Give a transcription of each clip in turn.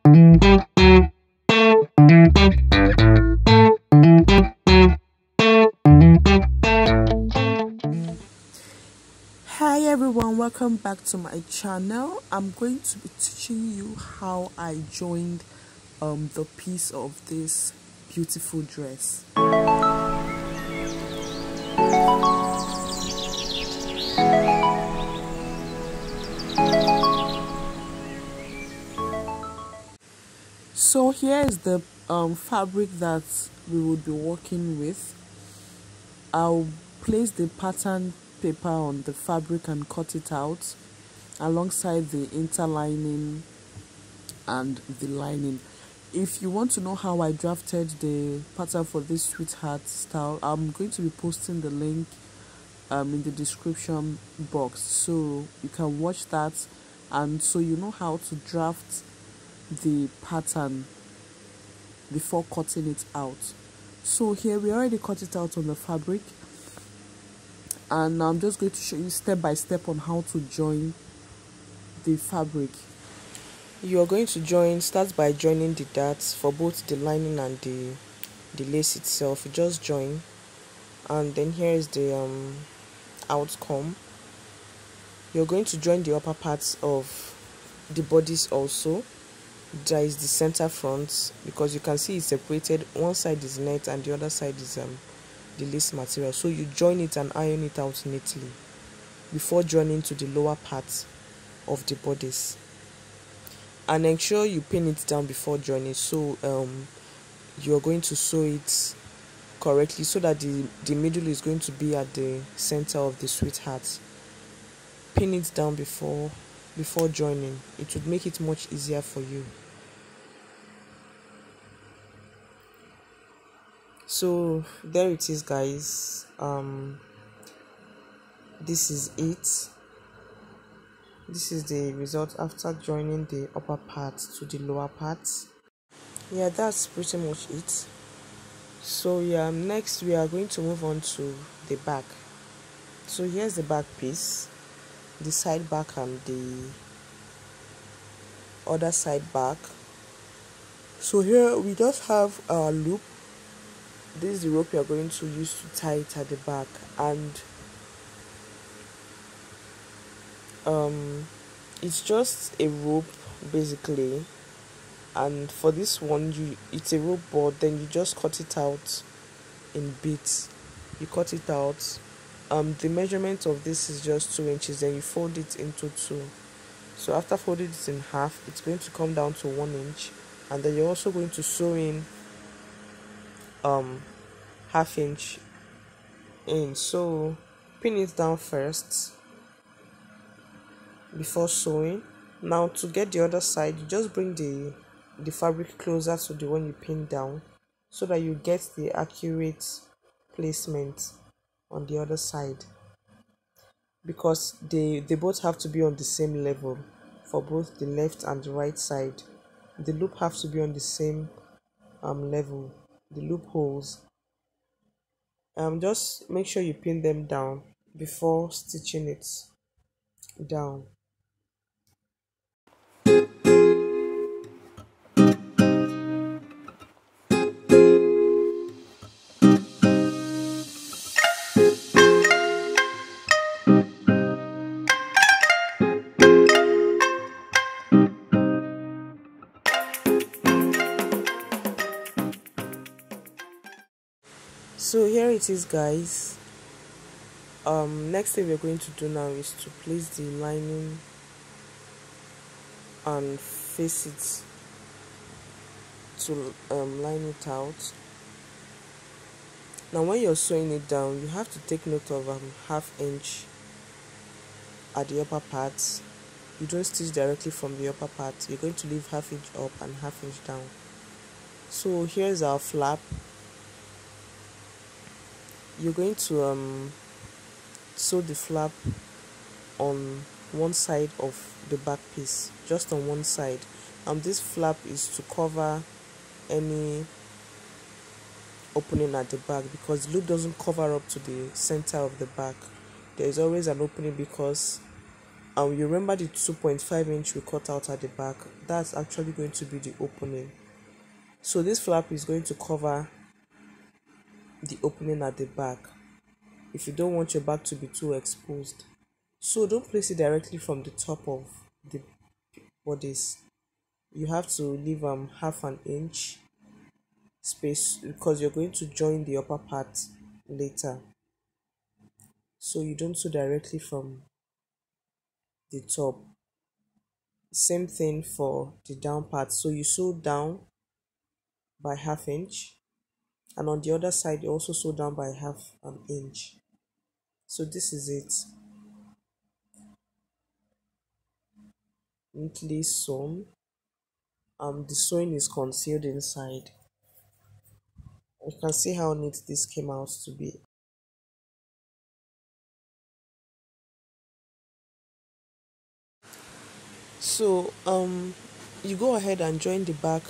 Hi everyone, welcome back to my channel. I'm going to be teaching you how I joined the piece of this beautiful dress. So here is the fabric that we will be working with. I'll place the pattern paper on the fabric and cut it out alongside the interlining and the lining. If you want to know how I drafted the pattern for this sweetheart style, I'm going to be posting the link in the description box, so you can watch that, and so you know how to draft the pattern before cutting it out. So here we already cut it out on the fabric, and I'm just going to show you step by step on how to join the fabric. You are going to start by joining the darts for both the lining and the lace itself. You just join, and then here is the outcome. You're going to join the upper parts of the bodice also. There is the center front, because you can see it's separated. One side is net and the other side is the lace material. So you join it and iron it out neatly before joining to the lower part of the bodice, and ensure you pin it down before joining. So you're going to sew it correctly so that the middle is going to be at the center of the sweetheart. Pin it down before joining. It would make it much easier for you. So there it is, guys. This is it. This is the result after joining the upper part to the lower part. Yeah, that's pretty much it. So yeah, next we are going to move on to the back. So here's the back piece, the side back and the other side back. So here we just have our loop. This is the rope we are going to use to tie it at the back, and it's just a rope basically. And for this one, it's a rope, but then you just cut it out in bits. You cut it out. The measurement of this is just 2 inches. Then you fold it into 2. So after folding it in half, it's going to come down to 1 inch, and then you're also going to sew in ½ inch in. So pin it down first before sewing. Now to get the other side, you just bring the fabric closer to the one you pinned down so that you get the accurate placement on the other side, because they both have to be on the same level for both the left and the right side. The loop have to be on the same level, the loop holes. Just make sure you pin them down before stitching it down. So here it is, guys. Next thing we're going to do now is to place the lining and face it to line it out. Now when you're sewing it down, you have to take note of ½ inch at the upper part. You don't stitch directly from the upper part. You're going to leave ½ inch up and ½ inch down. So here's our flap. You're going to sew the flap on one side of the back piece, just on one side. This flap is to cover any opening at the back, because the loop doesn't cover up to the center of the back. There is always an opening because And you remember the 2.5 inch we cut out at the back, that's actually going to be the opening. So this flap is going to cover the opening at the back if you don't want your back to be too exposed. So don't place it directly from the top of the bodice. You have to leave half an inch space because you're going to join the upper part later. So you don't sew directly from the top. Same thing for the down part. So you sew down by half inch, and on the other side you also sew down by half an inch. So this is it, neatly sewn. The sewing is concealed inside. You can see how neat this came out to be. So you go ahead and join the back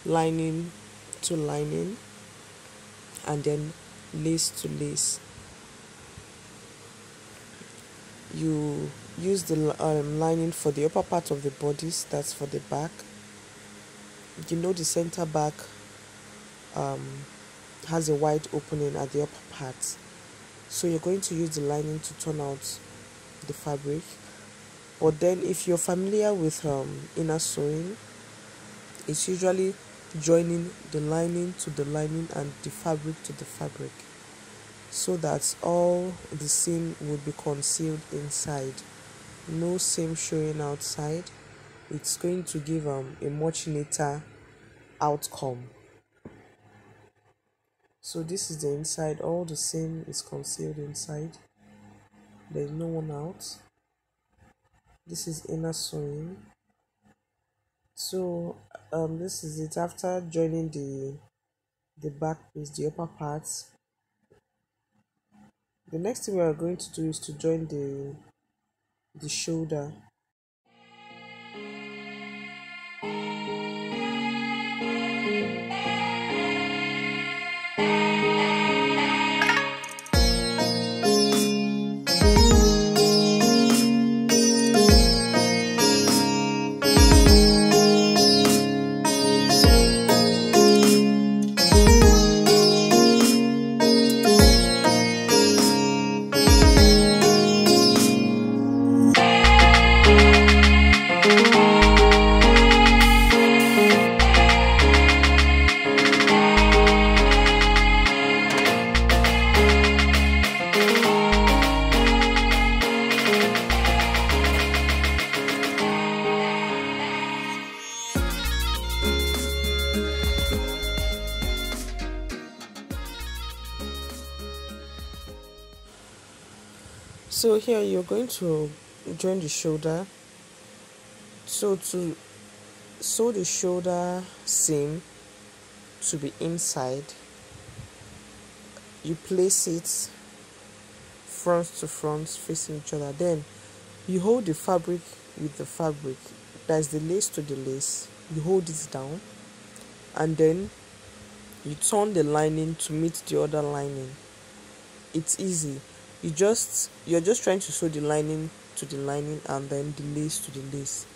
lining to lining, and then lace to lace. You use the lining for the upper part of the bodice, that's for the back. You know the center back has a wide opening at the upper part, so you're going to use the lining to turn out the fabric. But then if you're familiar with inner sewing, it's usually joining the lining to the lining and the fabric to the fabric, so that all the seam would be concealed inside, no seam showing outside. It's going to give a much neater outcome. So this is the inside, all the seam is concealed inside, there's no one out. This is inner sewing. So this is it after joining the back piece, the upper parts. The next thing we are going to do is to join the shoulder. So here you're going to join the shoulder. So to sew the shoulder seam to be inside, you place it front to front facing each other. Then you hold the fabric with the fabric, that's the lace to the lace. You hold it down, and then you turn the lining to meet the other lining. It's easy. You're just trying to sew the lining to the lining and then the lace to the lace.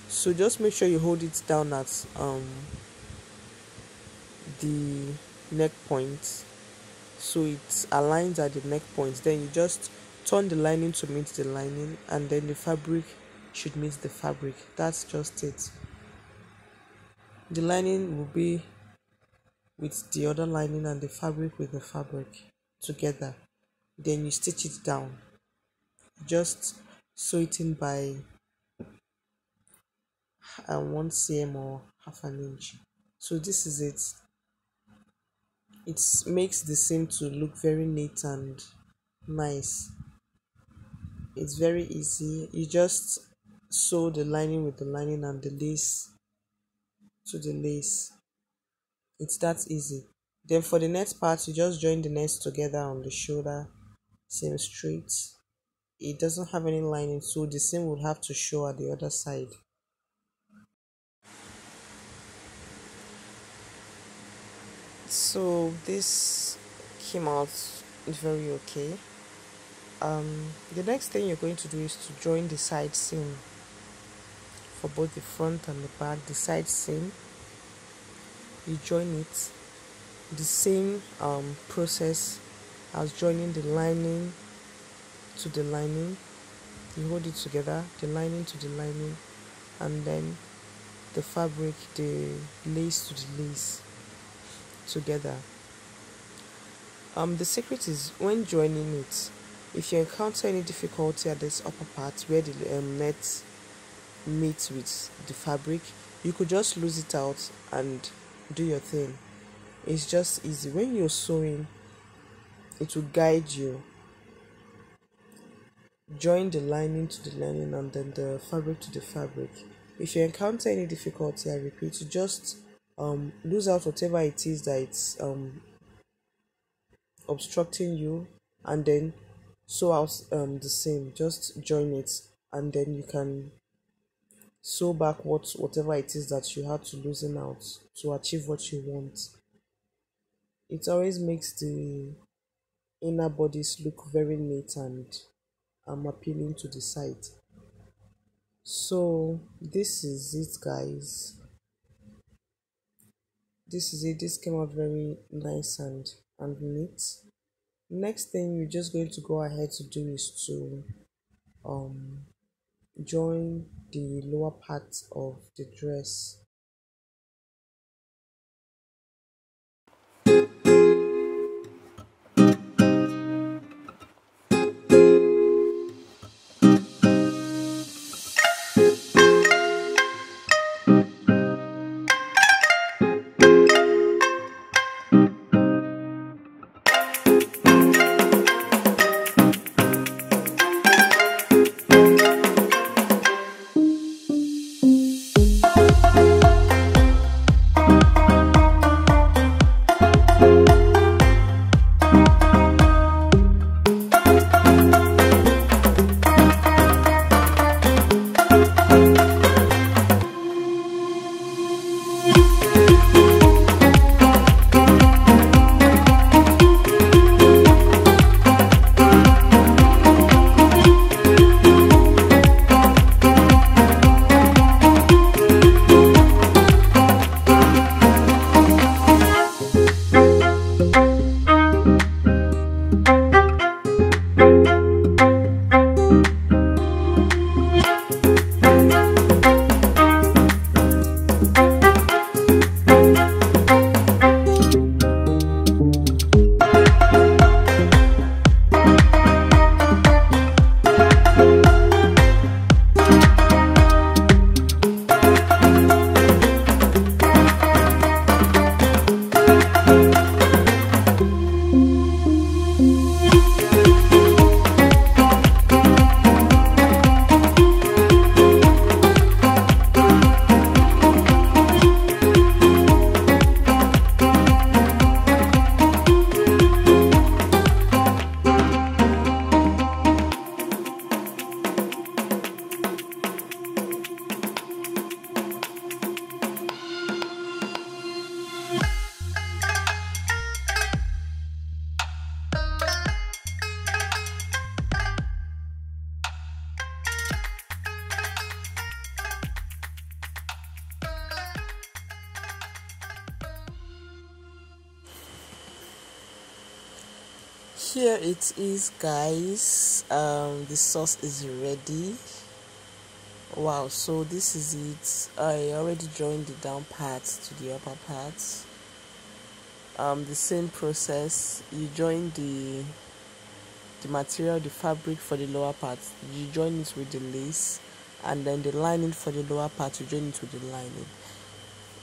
So just make sure you hold it down at the neck point, so it aligns at the neck point. Then you just turn the lining to meet the lining, and then the fabric should meet the fabric. That's just it. The lining will be with the other lining and the fabric with the fabric together. Then you stitch it down. Just sew it in by 1 cm or half an inch. So this is it. It makes the seam to look very neat and nice. It's very easy. You just sew the lining with the lining and the lace to the lace. It's that easy. Then for the next part, you just join the nets together on the shoulder, seam straight. It doesn't have any lining, so the seam will have to show at the other side. So this came out very okay. The next thing you're going to do is to join the side seam for both the front and the back. The side seam, you join it the same process as joining the lining to the lining. You hold it together, the lining to the lining, and then the fabric, the lace to the lace together. The secret is when joining it, if you encounter any difficulty at this upper part where the net meets with the fabric, you could just lose it out and do your thing. It's just easy. When you're sewing, it will guide you. Join the lining to the lining and then the fabric to the fabric. If you encounter any difficulty, I repeat, you just lose out whatever it is that it's obstructing you, and then sew out the same. Just join it, and then you can sew back whatever it is that you had to loosen out to achieve what you want. It always makes the inner bodies look very neat and appealing to the sight. So this is it, guys. This is it. This came out very nice and neat. Next thing you're just going to go ahead to do is to join the lower part of the dress. Here it is, guys. The sauce is ready. Wow, so this is it. I already joined the down parts to the upper parts. The same process. You join the material, the fabric for the lower part, you join it with the lace, and then the lining for the lower part, you join it with the lining.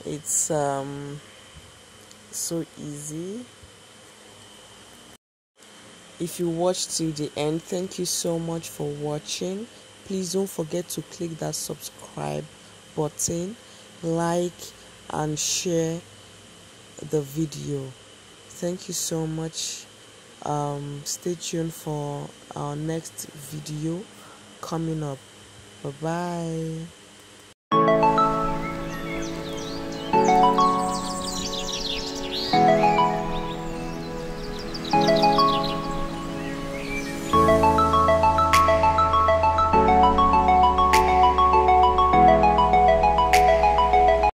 It's so easy. If you watched till the end, thank you so much for watching. Please don't forget to click that subscribe button, like and share the video. Thank you so much. Stay tuned for our next video coming up. Bye bye.